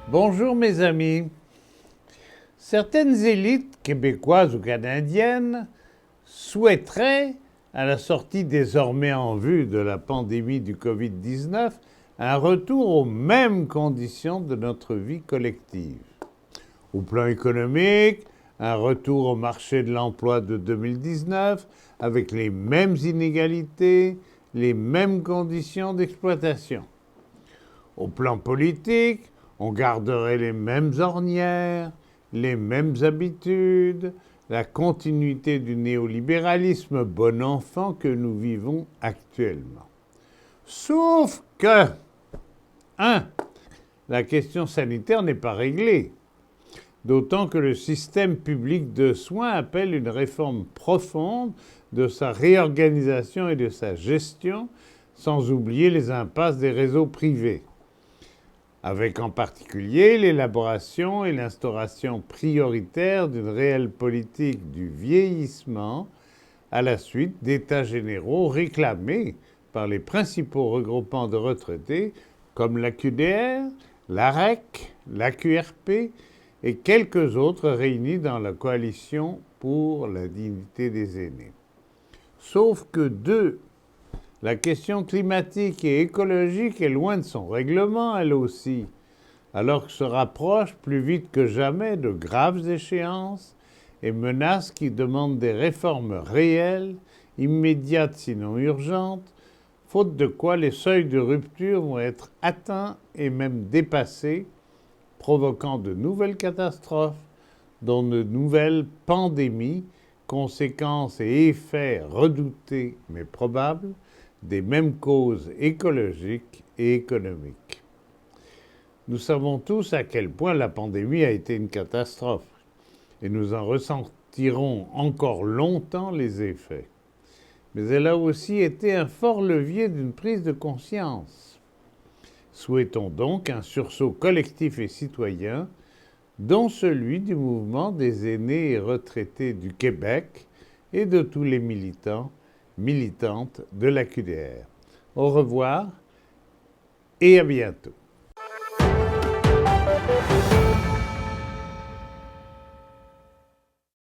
Bonjour mes amis. Certaines élites québécoises ou canadiennes souhaiteraient, à la sortie désormais en vue de la pandémie du Covid-19, un retour aux mêmes conditions de notre vie collective. Au plan économique, un retour au marché de l'emploi de 2019 avec les mêmes inégalités, les mêmes conditions d'exploitation. Au plan politique, on garderait les mêmes ornières, les mêmes habitudes, la continuité du néolibéralisme bon enfant que nous vivons actuellement. Sauf que, 1. La question sanitaire n'est pas réglée, d'autant que le système public de soins appelle une réforme profonde de sa réorganisation et de sa gestion, sans oublier les impasses des réseaux privés, avec en particulier l'élaboration et l'instauration prioritaire d'une réelle politique du vieillissement à la suite d'états généraux réclamés par les principaux regroupements de retraités comme l'AQDR, l'AREC, l'AQRP et quelques autres réunis dans la coalition pour la dignité des aînés. Sauf que la question climatique et écologique est loin de son règlement, elle aussi, alors que se rapprochent plus vite que jamais de graves échéances et menaces qui demandent des réformes réelles, immédiates sinon urgentes, faute de quoi les seuils de rupture vont être atteints et même dépassés, provoquant de nouvelles catastrophes, dont de nouvelles pandémies, conséquences et effets redoutés mais probables, des mêmes causes écologiques et économiques. Nous savons tous à quel point la pandémie a été une catastrophe et nous en ressentirons encore longtemps les effets. Mais elle a aussi été un fort levier d'une prise de conscience. Souhaitons donc un sursaut collectif et citoyen, dont celui du mouvement des aînés et retraités du Québec et de tous les militants, militantes de l'AQDR. Au revoir et à bientôt.